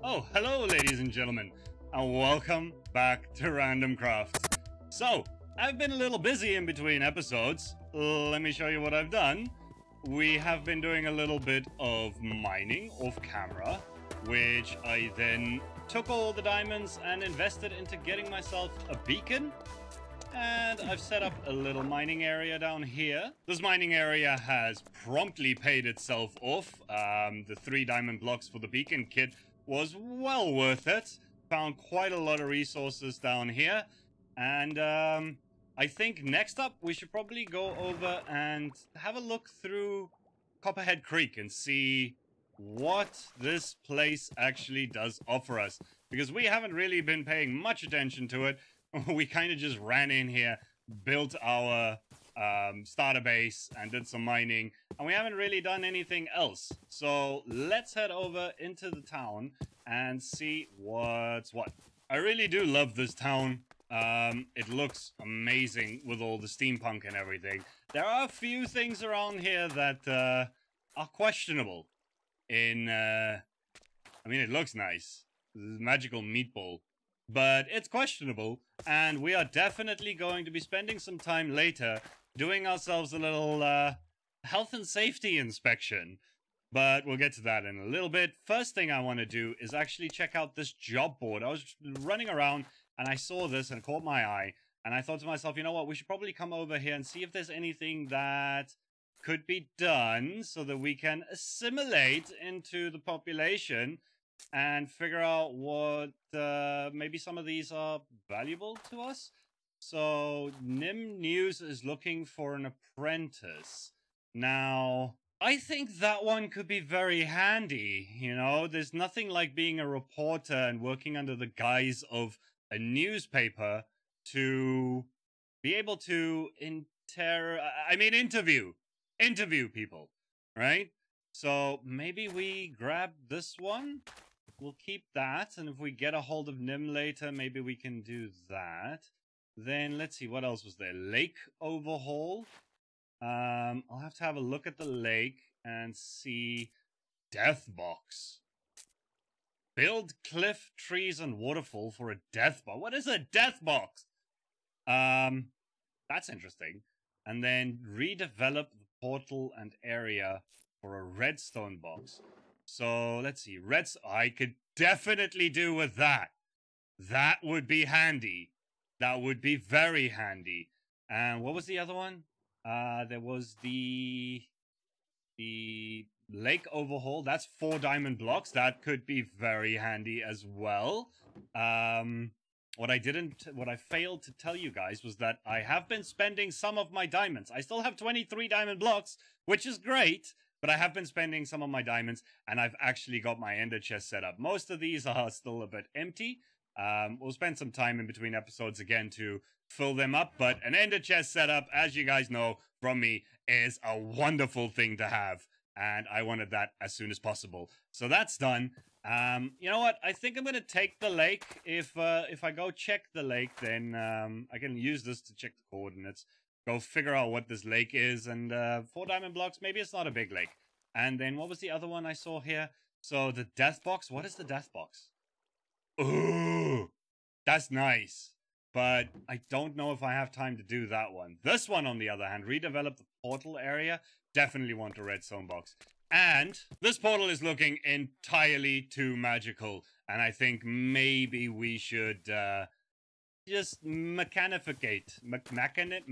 Oh, hello ladies and gentlemen, and welcome back to Randomcraft. So, I've been a little busy in between episodes. Let me show you what I've done. We have been doing a little bit of mining off camera, which I then took all the diamonds and invested into getting myself a beacon. And I've set up a little mining area down here. This mining area has promptly paid itself off. The 3 diamond blocks for the beacon kit was well worth it. Found quite a lot of resources down here. And I think next up we should probably go over and have a look through Copperhead Creek and see what this place actually does offer us. Because we haven't really been paying much attention to it. We kind of just ran in here, built our starter base, and did some mining, and we haven't really done anything else. So let's head over into the town and see what's what. I really do love this town. It looks amazing with all the steampunk and everything. There are a few things around here that are questionable. I mean, it looks nice. This is magical meatball. But it's questionable, and we are definitely going to be spending some time later doing ourselves a little health and safety inspection. But we'll get to that in a little bit. First thing I want to do is actually check out this job board. I was running around, and I saw this and it caught my eye. And I thought to myself, you know what, we should probably come over here and see if there's anything that could be done so that we can assimilate into the population and figure out what maybe some of these are valuable to us. So Nim News is looking for an apprentice. Now, I think that one could be very handy. You know, there's nothing like being a reporter and working under the guise of a newspaper to be able to interview people, right? So maybe we grab this one. We'll keep that, and if we get a hold of Nim later, maybe we can do that. Then, let's see, what else was there? Lake overhaul. I'll have to have a look at the lake and see. Death box. Build cliff, trees, and waterfall for a death box. What is a death box? That's interesting. And then redevelop the portal and area for a redstone box. So, let's see. I could definitely do with that. That would be handy. That would be very handy. And what was the other one? There was the lake overhaul. That's 4 diamond blocks. That could be very handy as well. What I failed to tell you guys was that I have been spending some of my diamonds. I still have 23 diamond blocks, which is great. But I have been spending some of my diamonds, and I've actually got my ender chest set up. Most of these are still a bit empty. We'll spend some time in between episodes again to fill them up. But an ender chest setup, as you guys know from me, is a wonderful thing to have. And I wanted that as soon as possible. So that's done. You know what? I think I'm going to take the lake. If I go check the lake, then I can use this to check the coordinates. Go figure out what this lake is, and 4 diamond blocks, maybe it's not a big lake. And then what was the other one I saw here? So the death box, what is the death box? Ooh, that's nice. But I don't know if I have time to do that one. This one, on the other hand, redevelop the portal area, definitely want a redstone box. And this portal is looking entirely too magical, and I think maybe we should just mechanificate. Mechanificate.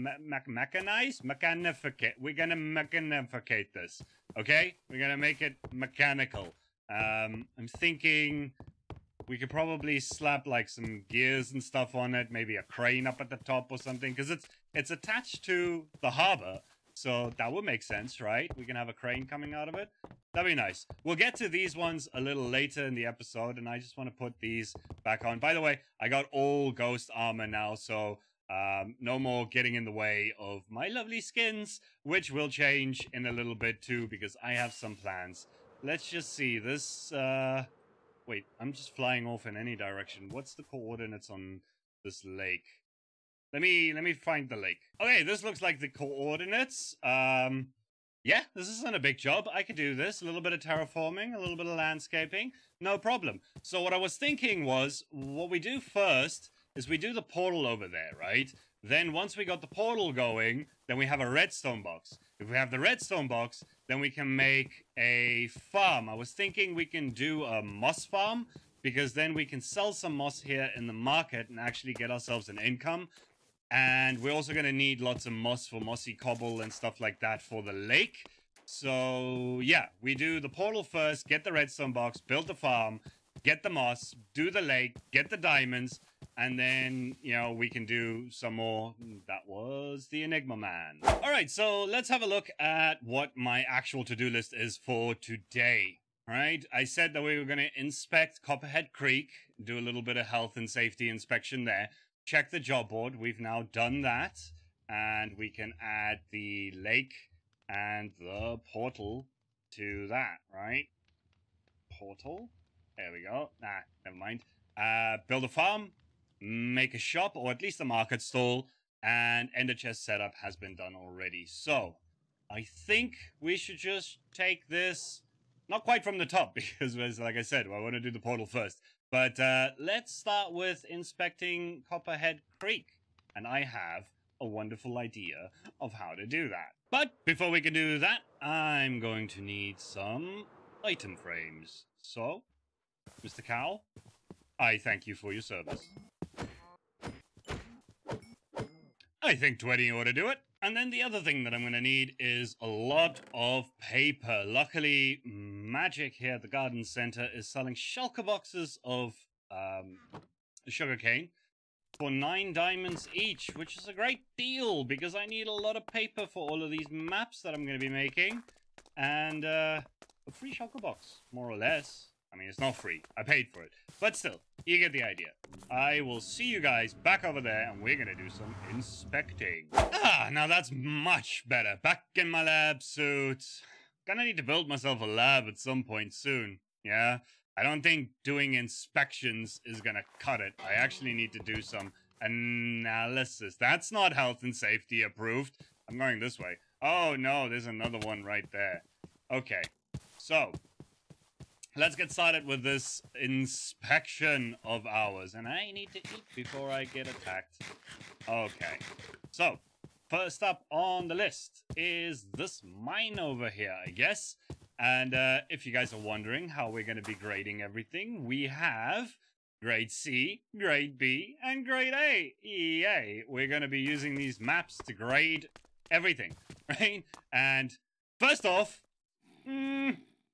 We're gonna mechanificate this. Okay? We're gonna make it mechanical. I'm thinking we could probably slap like some gears and stuff on it, maybe a crane up at the top or something, because it's attached to the harbor. So that would make sense, right? We can have a crane coming out of it. That'd be nice. We'll get to these ones a little later in the episode, and I just want to put these back on. By the way, I got all ghost armor now, so no more getting in the way of my lovely skins, which will change in a little bit too, because I have some plans. Let's just see. This, wait, I'm just flying off in any direction. What's the coordinates on this lake? Let me find the lake. Okay, this looks like the coordinates. Yeah, this isn't a big job. I could do this. A little bit of terraforming, a little bit of landscaping. No problem. So what I was thinking was, what we do first is we do the portal over there, right? Then once we got the portal going, then we have a redstone box. If we have the redstone box, then we can make a farm. I was thinking we can do a moss farm, because then we can sell some moss here in the market and actually get ourselves an income. And we're also going to need lots of moss for mossy cobble and stuff like that for the lake. So, yeah, we do the portal first, get the redstone box, build the farm, get the moss, do the lake, get the diamonds, and then, you know, we can do some more. That was the Enigma man. All right, so let's have a look at what my actual to-do list is for today. Right, I said that we were going to inspect Copperhead Creek, do a little bit of health and safety inspection there. Check the job board. We've now done that. And we can add the lake and the portal to that, right? Portal. There we go. Nah, never mind. Build a farm, make a shop, or at least a market stall, and ender chest setup has been done already. So, I think we should just take this, not quite from the top, because like I said, I want to do the portal first. But let's start with inspecting Copperhead Creek. And I have a wonderful idea of how to do that. But before we can do that, I'm going to need some item frames. So, Mr. Cow, I thank you for your service. I think 20 ought to do it. And then the other thing that I'm going to need is a lot of paper. Luckily, Magic here at the garden center is selling shulker boxes of sugarcane for 9 diamonds each, which is a great deal because I need a lot of paper for all of these maps that I'm going to be making. And a free shulker box, more or less. I mean, it's not free. I paid for it. But still, you get the idea. I will see you guys back over there, and we're going to do some inspecting. Ah, now that's much better. Back in my lab suit. Gonna need to build myself a lab at some point soon. Yeah? I don't think doing inspections is gonna cut it. I actually need to do some analysis. That's not health and safety approved. I'm going this way. Oh, no, there's another one right there. Okay, so let's get started with this inspection of ours. And I need to eat before I get attacked. Okay. So, first up on the list is this mine over here, I guess. And if you guys are wondering how we're going to be grading everything, we have grade C, grade B, and grade A. Yay. We're going to be using these maps to grade everything, right? And first off,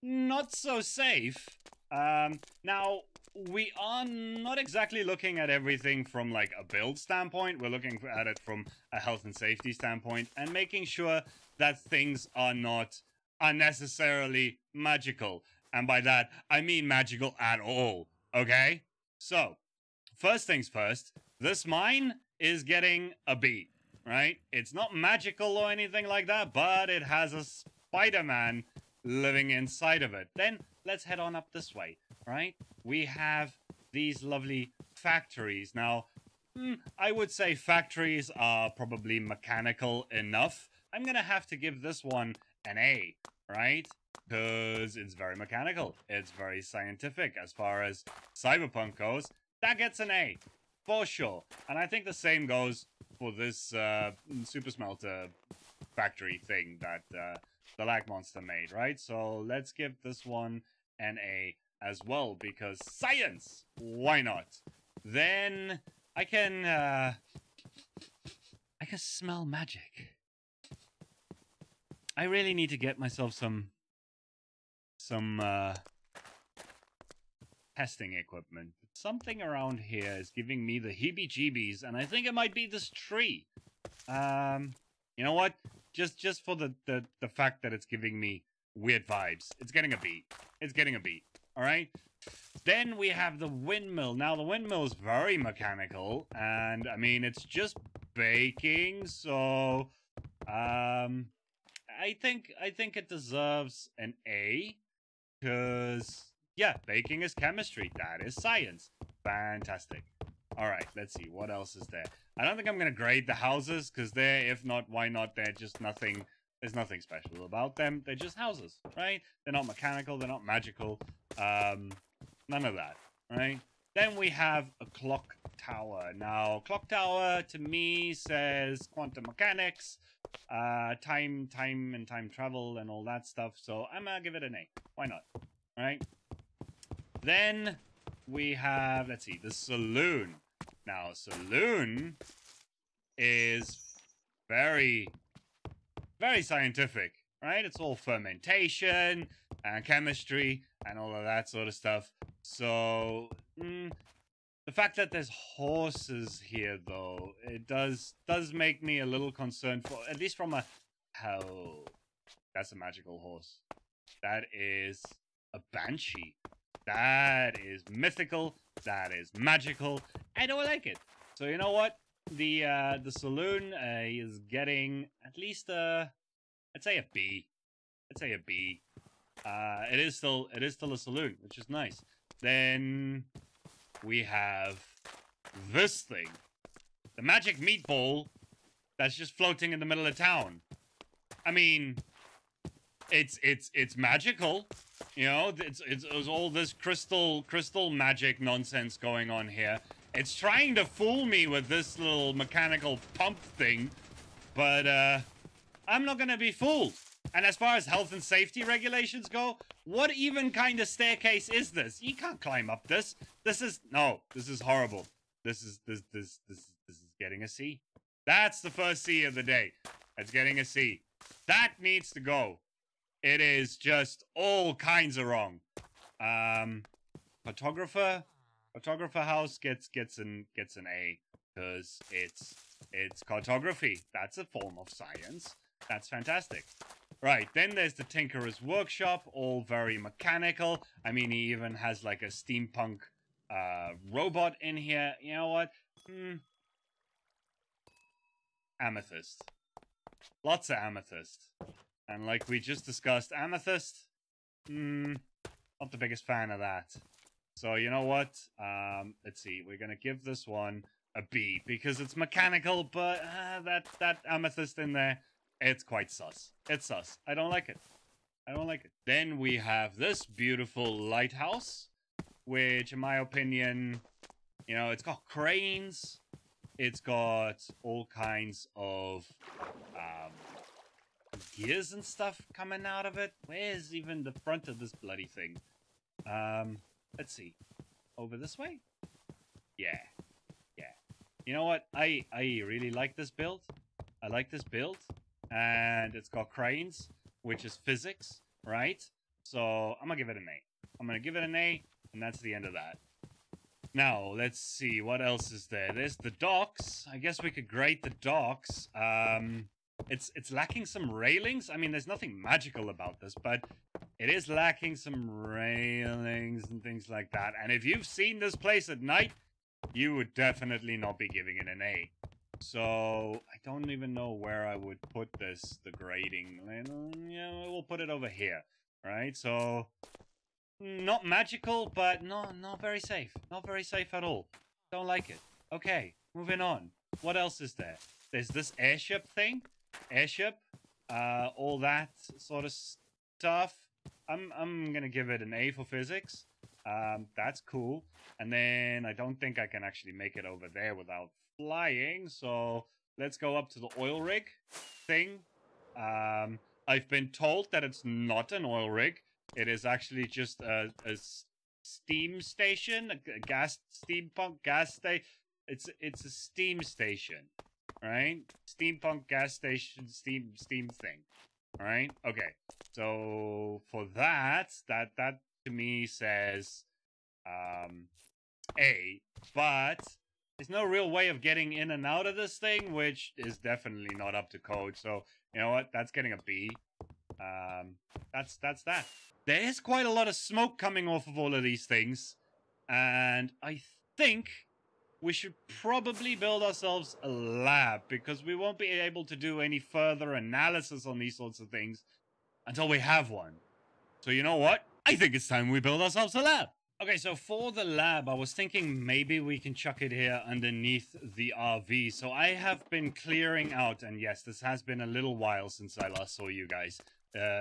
not so safe. Now, we are not exactly looking at everything from like a build standpoint. We're looking at it from a health and safety standpoint and making sure that things are not unnecessarily magical. And by that, I mean magical at all, okay? So, first things first, this mine is getting a B, right? It's not magical or anything like that, but it has a Spider-Man living inside of it. Then let's head on up this way, right? We have these lovely factories. Now, I would say factories are probably mechanical enough. I'm gonna have to give this one an A, right? Because it's very mechanical. It's very scientific. As far as cyberpunk goes, that gets an A, for sure. And I think the same goes for this super smelter factory thing that the lag monster made, right? So let's give this one an A as well, because science! Why not? Then I can smell magic. I really need to get myself some testing equipment. Something around here is giving me the heebie-jeebies, and I think it might be this tree. You know what? Just for the fact that it's giving me weird vibes. It's getting a B. It's getting a B. Alright? Then we have the windmill. Now, the windmill is very mechanical, and, I mean, it's just baking, so, I think it deserves an A, because, yeah, baking is chemistry. That is science. Fantastic. Alright, let's see. What else is there? I don't think I'm going to grade the houses, because they're, if not, why not? They're just nothing There's nothing special about them. They're just houses, right? They're not mechanical. They're not magical. None of that, right? Then we have a clock tower. Now, clock tower to me says quantum mechanics, time and time travel and all that stuff. So I'm gonna give it an A. Why not? All right. Then we have, let's see, the saloon. Now, saloon is very, very scientific, right? It's all fermentation and chemistry and all of that sort of stuff. So, the fact that there's horses here, though, it does make me a little concerned, for at least from a... Oh, that's a magical horse. That is a banshee. That is mythical. That is magical. I don't like it. So you know what? The saloon is getting at least I'd say a B. I'd say a B. It is still a saloon, which is nice. Then we have this thing, the magic meatball that's just floating in the middle of town. I mean, it's magical. You know, it's all this crystal magic nonsense going on here. It's trying to fool me with this little mechanical pump thing, but I'm not gonna be fooled. And as far as health and safety regulations go, what even kind of staircase is this? You can't climb up this. This is horrible. This is getting a C. That's the first C of the day. It's getting a C. That needs to go. It is just all kinds of wrong. Photographer house gets an A because it's cartography. That's a form of science. That's fantastic. Right, then there's the Tinkerer's Workshop, all very mechanical. I mean, he even has like a steampunk robot in here. You know what? Amethyst. Lots of amethyst. And like we just discussed, amethyst, not the biggest fan of that. So you know what? Let's see. We're gonna give this one a B because it's mechanical, but that amethyst in there, it's quite sus. It's sus. I don't like it. I don't like it. Then we have this beautiful lighthouse, which in my opinion, you know, it's got cranes. It's got all kinds of gears and stuff coming out of it. Where's even the front of this bloody thing? Let's see. Over this way? Yeah. Yeah. You know what? I really like this build. I like this build. And it's got cranes, which is physics, right? So I'm gonna give it an A. I'm gonna give it an A, and that's the end of that. Now, let's see. What else is there? There's the docks. I guess we could grade the docks. It's lacking some railings. I mean, there's nothing magical about this, but it is lacking some railings and things like that. And if you've seen this place at night, you would definitely not be giving it an A. So I don't even know where I would put this, the grading. Yeah, we'll put it over here, right? So not magical, but not very safe. Not very safe at all. Don't like it. Okay, moving on. What else is there? There's this airship thing. Airship, all that sort of stuff. I'm gonna give it an A for physics. That's cool. And then I don't think I can actually make it over there without flying. So let's go up to the oil rig thing. I've been told that it's not an oil rig. It is actually just a steam station, a gas steampunk gas station. It's a steam station. Right? Steampunk gas station steam thing. Right? Okay. So for that to me says A, but there's no real way of getting in and out of this thing, which is definitely not up to code. So you know what? That's getting a B. That's that. There is quite a lot of smoke coming off of all of these things, and I think we should probably build ourselves a lab, because we won't be able to do any further analysis on these sorts of things until we have one. So you know what? I think it's time we build ourselves a lab. Okay, so for the lab, I was thinking maybe we can chuck it here underneath the RV. So I have been clearing out, and yes, this has been a little while since I last saw you guys.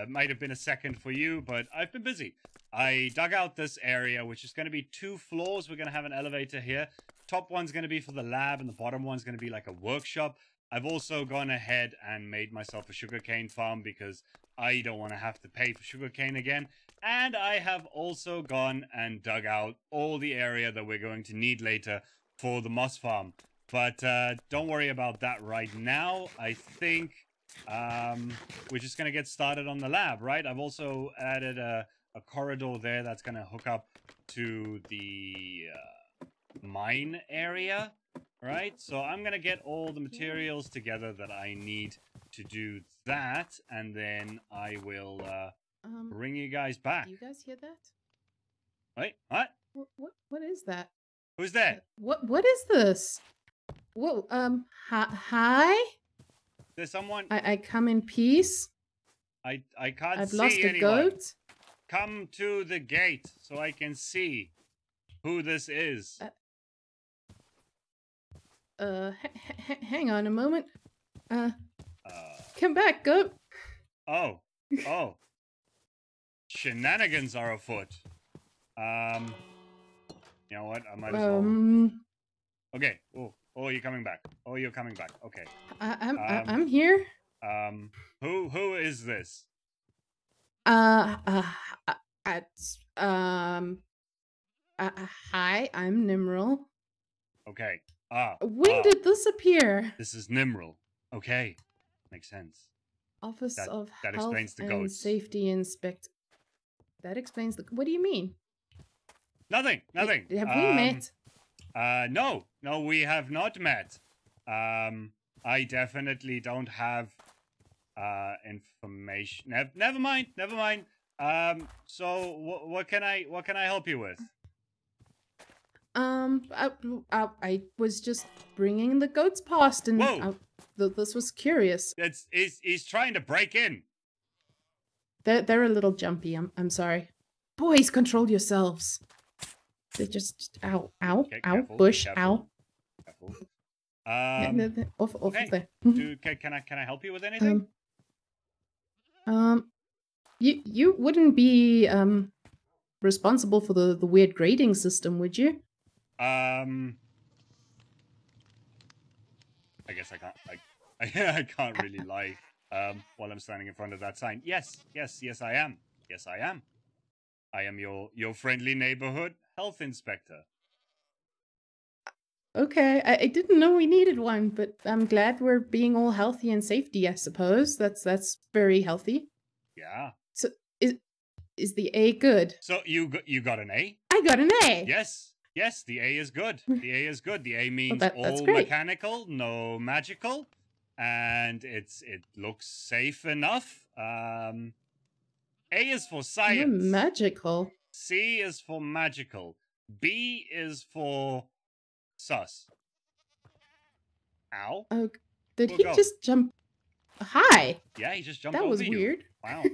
Might have been a second for you, but I've been busy. I dug out this area, which is going to be 2 floors. We're going to have an elevator here. Top one's going to be for the lab, and the bottom one's going to be like a workshop. I've also gone ahead and made myself a sugarcane farm because I don't want to have to pay for sugarcane again. And I have also gone and dug out all the area that we're going to need later for the moss farm. But don't worry about that right now. I think we're just going to get started on the lab, right? I've also added a corridor there that's going to hook up to the mine area, right? So I'm going to get all the materials together that I need to do that. And then I will... bring you guys back. Do you guys hear that? Wait, what? What is that? Who's that? What is this? Whoa, hi? There's someone. I come in peace. I can't I've see lost anyone. a goat. Come to the gate so I can see who this is. Hang on a moment. Come back, goat. Oh. Shenanigans are afoot. You know what? I might as well. Okay. Oh, you're coming back. Oh, you're coming back. Okay. I'm here. Who is this? Hi, I'm Nimril. Okay. When did this appear? This is Nimril. Okay. Makes sense. Office of that Health explains the and goats. Safety Inspect. That explains the... What do you mean? Nothing. Have we met? No, we have not met. I definitely don't have information. Never mind. So what can I help you with? I was just bringing the goats past, and this was curious. He's trying to break in. They're a little jumpy. I'm sorry. Boys, control yourselves. They're just ow, Okay, careful, bush, careful, ow. Careful. Off Okay. of there. Can I help you with anything? You wouldn't be responsible for the weird grading system, would you? I guess I can't. I can't really lie. While I'm standing in front of that sign. Yes, I am. Yes, I am. I am your friendly neighborhood health inspector. Okay, I didn't know we needed one, but I'm glad we're being all healthy and safety, I suppose. That's very healthy. Yeah. So is the A good? So you got an A? I got an A. Yes, the A is good. The A is good. The A means all great. mechanical, no magical. And it looks safe enough. A is for science. No magical. C is for magical. B is for sus. Ow. Oh, did he just jump? Hi. Yeah, he just jumped over you. That was weird. Wow.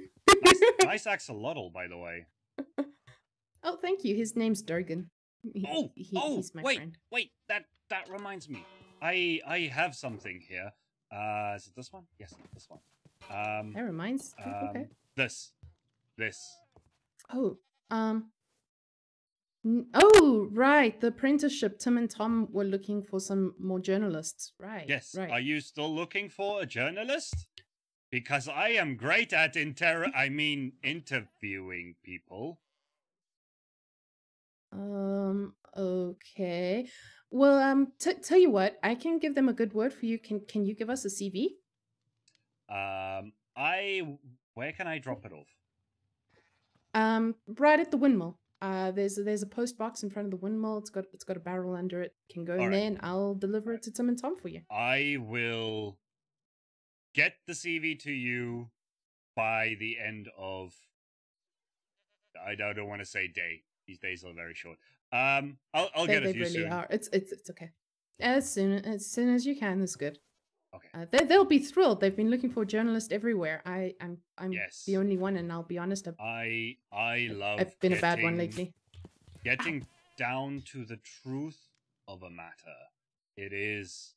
Nice axolotl, by the way. Oh, thank you. His name's Durgan. He's my friend. Wait. That reminds me. I have something here. Is it this one? Yes, this one. That reminds. Okay. This. Oh. Oh, right. The apprenticeship. Tim and Tom were looking for some more journalists. Right. Yes. Right. Are you still looking for a journalist? Because I am great at interviewing people. Okay. Well, tell you what, I can give them a good word for you. Can you give us a CV? Where can I drop it off? Right at the windmill. There's a post box in front of the windmill. It's got a barrel under it. Can go in there, and I'll deliver it to Tim and Tom for you. I will get the CV to you by the end of. I don't want to say day. These days are very short. I'll get it to you soon. They really are. It's okay. As soon as you can is good. Okay. They'll be thrilled. They've been looking for a journalist everywhere. I'm yes. the only one, and I'll be honest. I've been a bad one lately. getting down to the truth of a matter, it is...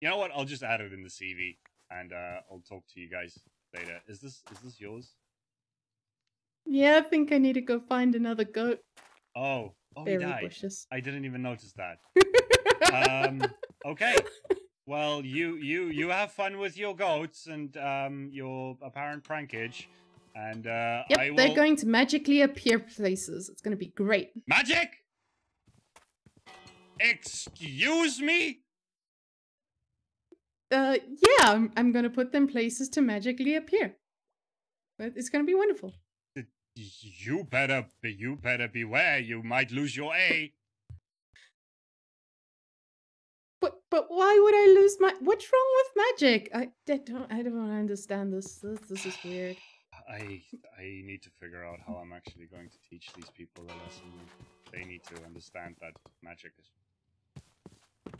You know what? I'll just add it in the CV, and I'll talk to you guys later. Is this yours? Yeah, I think I need to go find another goat. Oh, he Berry died. bushes. I didn't even notice that. Okay. Well, you have fun with your goats and your apparent prankage, and Yep, I will... they're going to magically appear places. It's going to be great. Magic? Excuse me? Yeah, I'm going to put them places to magically appear. But it's going to be wonderful. You better beware. You might lose your A. But why would I lose my... What's wrong with magic? I don't understand this. This is weird. I need to figure out how I'm actually going to teach these people a lesson. They need to understand that magic is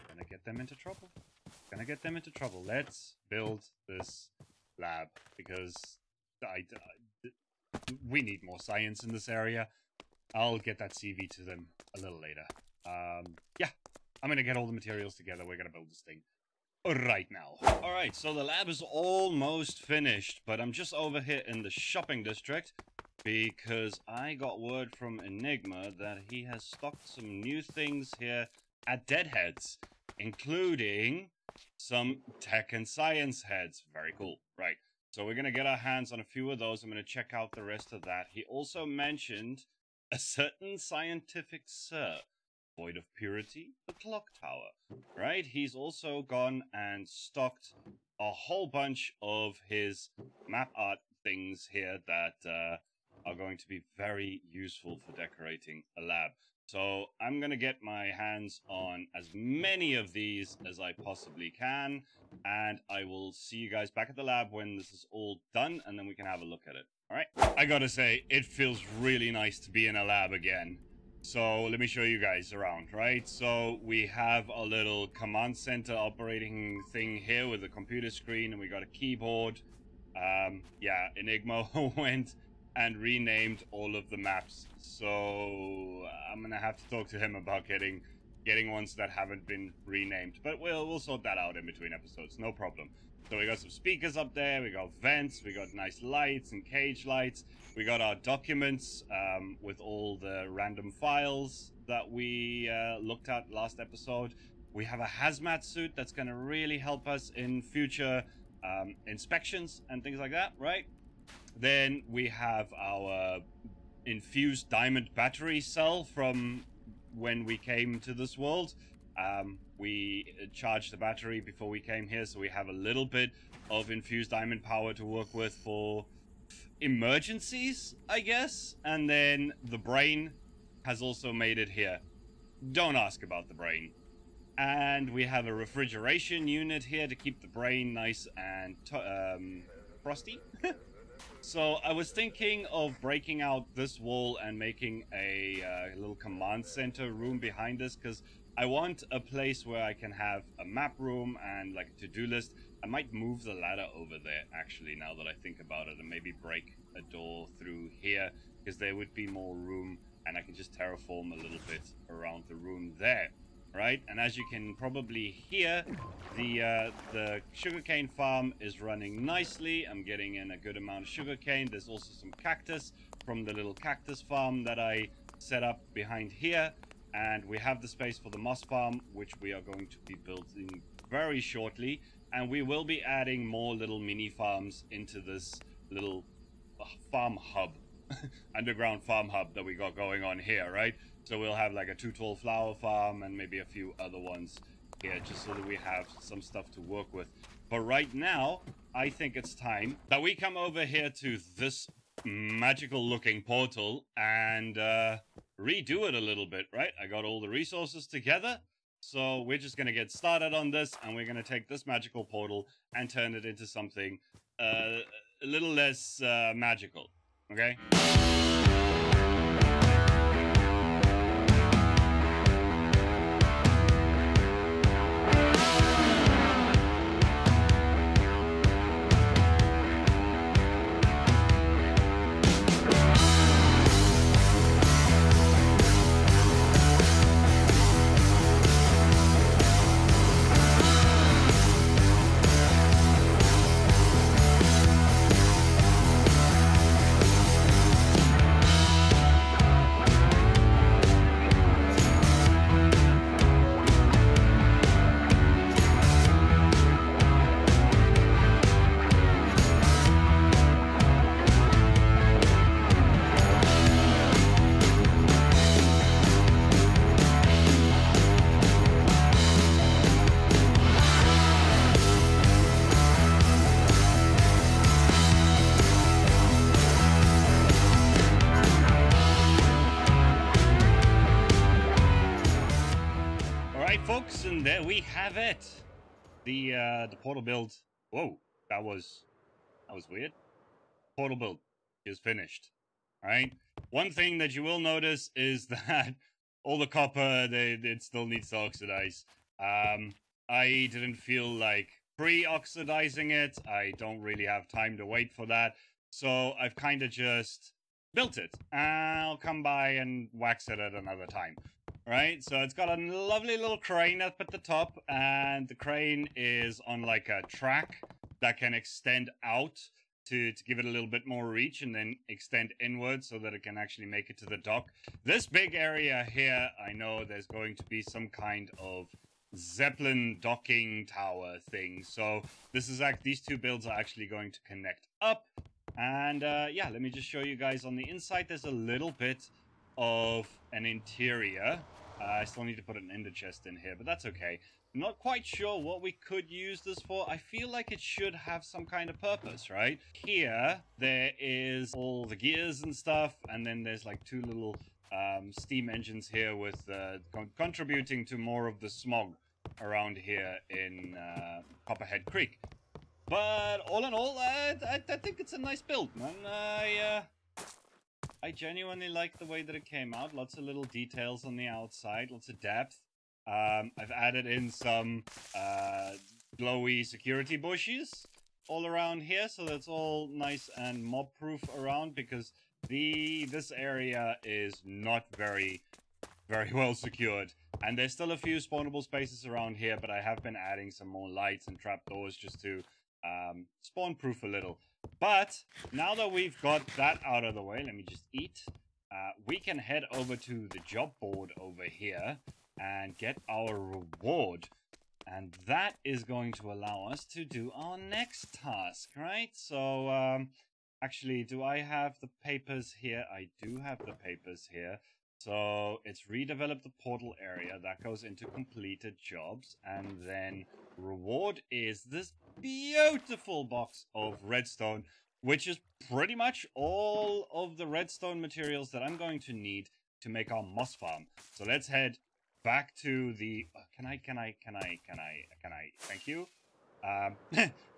gonna get them into trouble. Let's build this lab because we need more science in this area. I'll get that CV to them a little later. Yeah, I'm gonna get all the materials together. We're gonna build this thing right now. Alright, so the lab is almost finished, but I'm just over here in the shopping district because I got word from Enigma that he has stocked some new things here at Deadheads, including some tech and science heads. Very cool. Right. So we're going to get our hands on a few of those. I'm going to check out the rest of that. He also mentioned a certain scientific sir, void of purity, the clock tower. Right? He's also gone and stocked a whole bunch of his map art things here that are going to be very useful for decorating a lab. So I'm going to get my hands on as many of these as I possibly can, and I will see you guys back at the lab when this is all done, and then we can have a look at it. All right? I gotta say, it feels really nice to be in a lab again. So let me show you guys around, right? So we have a little command center operating thing here with a computer screen, and we got a keyboard. Yeah, Enigma went and renamed all of the maps. So I'm gonna have to talk to him about getting ones that haven't been renamed. But we'll sort that out in between episodes, no problem. So we got some speakers up there, we got vents, we got nice lights and cage lights. We got our documents with all the random files that we looked at last episode. We have a hazmat suit that's gonna really help us in future inspections and things like that, right? Then we have our infused diamond battery cell from when we came to this world. We charged the battery before we came here, so we have a little bit of infused diamond power to work with for emergencies, I guess. And then the brain has also made it here. Don't ask about the brain. And we have a refrigeration unit here to keep the brain nice and frosty. So I was thinking of breaking out this wall and making a little command center room behind us, because I want a place where I can have a map room and like a to-do list. I might move the ladder over there, actually, now that I think about it, and maybe break a door through here, because there would be more room, and I can just terraform a little bit around the room there. Right, and as you can probably hear, the sugarcane farm is running nicely. I'm getting in a good amount of sugarcane. There's also some cactus from the little cactus farm that I set up behind here. And we have the space for the moss farm, which we are going to be building very shortly. And we will be adding more little mini farms into this little farm hub, underground farm hub that we got going on here, right? So we'll have like a 2-tall flower farm and maybe a few other ones here, just so that we have some stuff to work with. But right now, I think it's time that we come over here to this magical looking portal and redo it a little bit, right? I got all the resources together, so we're just gonna get started on this, and we're gonna take this magical portal and turn it into something a little less magical, okay? box, and there we have it. The portal build. Whoa, that was weird. Portal build is finished. All right. One thing that you will notice is that all the copper, it still needs to oxidize. I didn't feel like pre-oxidizing it. I don't really have time to wait for that. So I've kind of just built it. I'll come by and wax it at another time. Right? So it's got a lovely little crane up at the top, and the crane is on like a track that can extend out to give it a little bit more reach and then extend inward so that it can actually make it to the dock. This big area here, I know there's going to be some kind of Zeppelin docking tower thing. So this is these two builds are actually going to connect up. And yeah, let me just show you guys on the inside. There's a little bit of an interior. I still need to put an ender chest in here, but that's okay. I'm not quite sure what we could use this for. I feel like it should have some kind of purpose, right? Here, there is all the gears and stuff, and then there's like two little steam engines here with contributing to more of the smog around here in Copperhead Creek. But all in all, I think it's a nice build, man. I genuinely like the way that it came out. Lots of little details on the outside, lots of depth. I've added in some glowy security bushes all around here, so that's all nice and mob-proof around, because this area is not very well secured. And there's still a few spawnable spaces around here, but I have been adding some more lights and trapdoors just to spawn-proof a little. But now that we've got that out of the way, let me just eat. We can head over to the job board over here and get our reward. And that is going to allow us to do our next task, right? So, actually, do I have the papers here? I do have the papers here. So, it's redevelop the portal area. That goes into completed jobs. And then reward is this beautiful box of redstone, which is pretty much all of the redstone materials that I'm going to need to make our moss farm. So let's head back to the can I thank you.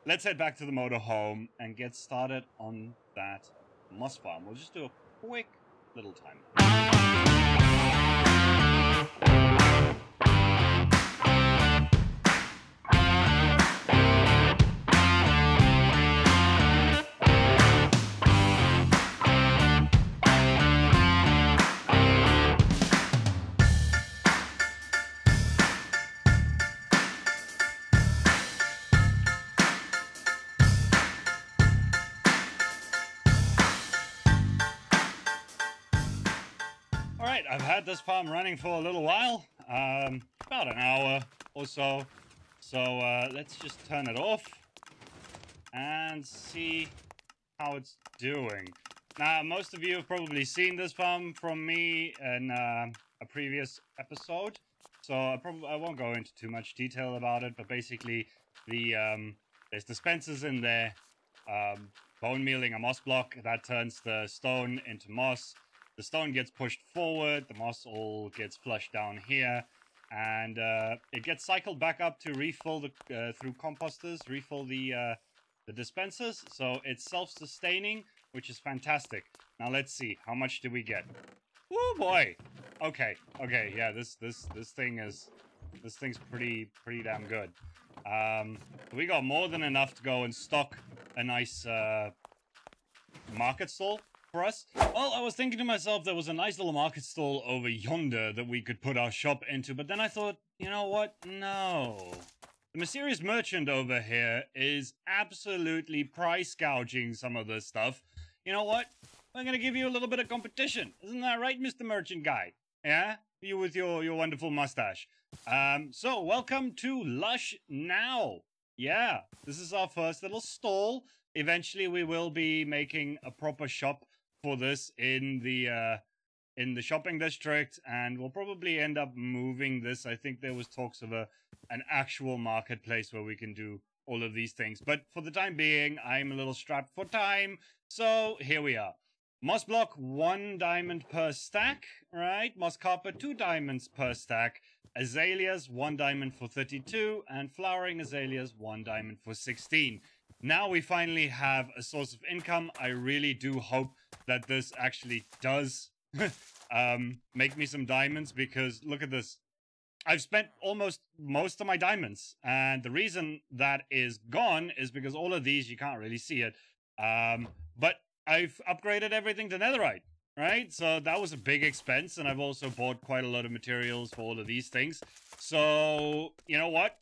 Let's head back to the motorhome and get started on that moss farm. We'll just do a quick little time. I've had this farm running for a little while, about an hour or so. So let's just turn it off and see how it's doing. Now, most of you have probably seen this farm from me in a previous episode, so I won't go into too much detail about it. But basically, there's dispensers in there, bone mealing a moss block that turns the stone into moss. The stone gets pushed forward, the moss all gets flushed down here, and it gets cycled back up to refill through composters, refill the dispensers. So it's self-sustaining, which is fantastic. Now let's see, how much do we get? Oh boy! Okay, yeah, this thing's pretty damn good. We got more than enough to go and stock a nice market stall for us. Well, I was thinking to myself, there was a nice little market stall over yonder that we could put our shop into, but then I thought, you know what? No. The mysterious merchant over here is absolutely price gouging some of this stuff. You know what? We're gonna give you a little bit of competition. Isn't that right, Mr. Merchant Guy? Yeah? You with your wonderful mustache. So, welcome to Lush now. Yeah, this is our first little stall. Eventually, we will be making a proper shop for this in the shopping district, and we'll probably end up moving this. I think there was talks of an actual marketplace where we can do all of these things. But for the time being, I'm a little strapped for time, so here we are. Moss block, 1 diamond per stack, right? Moss carpet, 2 diamonds per stack. Azaleas, 1 diamond for 32. And flowering azaleas, 1 diamond for 16. Now we finally have a source of income. I really do hope that this actually does make me some diamonds, because look at this. I've spent almost most of my diamonds. And the reason that is gone is because all of these, you can't really see it. But I've upgraded everything to netherite, right? So that was a big expense, and I've also bought quite a lot of materials for all of these things. So, you know what?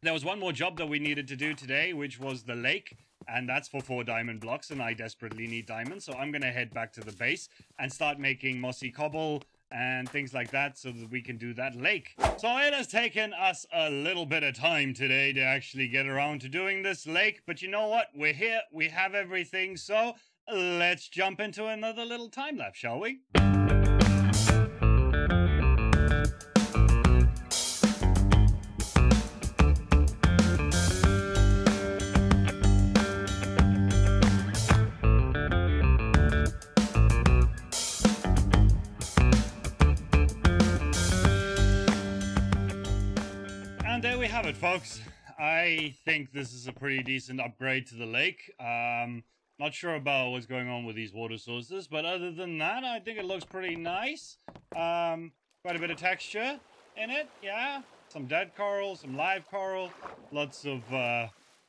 There was one more job that we needed to do today, which was the lake, and that's for 4 diamond blocks, and I desperately need diamonds, so I'm gonna head back to the base and start making mossy cobble and things like that so that we can do that lake. So it has taken us a little bit of time today to actually get around to doing this lake, but you know what? We're here, we have everything, so let's jump into another little time lapse, shall we? And there we have it, folks. I think this is a pretty decent upgrade to the lake. Not sure about what's going on with these water sources, but other than that, I think it looks pretty nice. Quite a bit of texture in it, yeah. Some dead coral, some live coral, lots of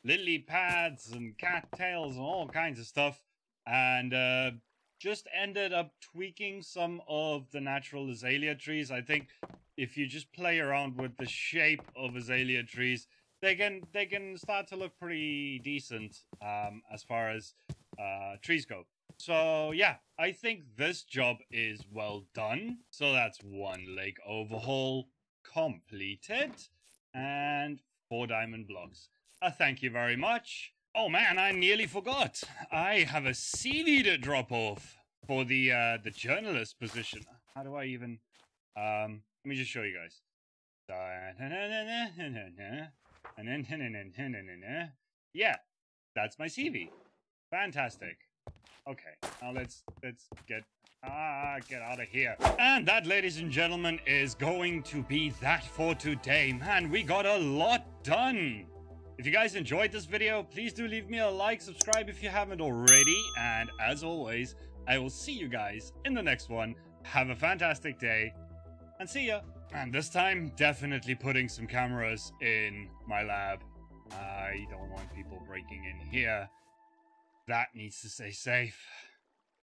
lily pads and cattails and all kinds of stuff. And just ended up tweaking some of the natural azalea trees. I think if you just play around with the shape of azalea trees, they can start to look pretty decent as far as trees go. So yeah, I think this job is well done. So that's 1 lake overhaul completed and 4 diamond blocks. Thank you very much. Oh man, I nearly forgot. I have a CV to drop off for the journalist position. How do I even let me just show you guys. Yeah, that's my CV. Fantastic. Okay, now let's get out of here. And that, ladies and gentlemen, is going to be that for today. Man, we got a lot done. If you guys enjoyed this video, please do leave me a like, subscribe if you haven't already, and as always, I will see you guys in the next one. Have a fantastic day, and see ya. And this time, definitely putting some cameras in my lab. I don't want people breaking in here. That needs to stay safe.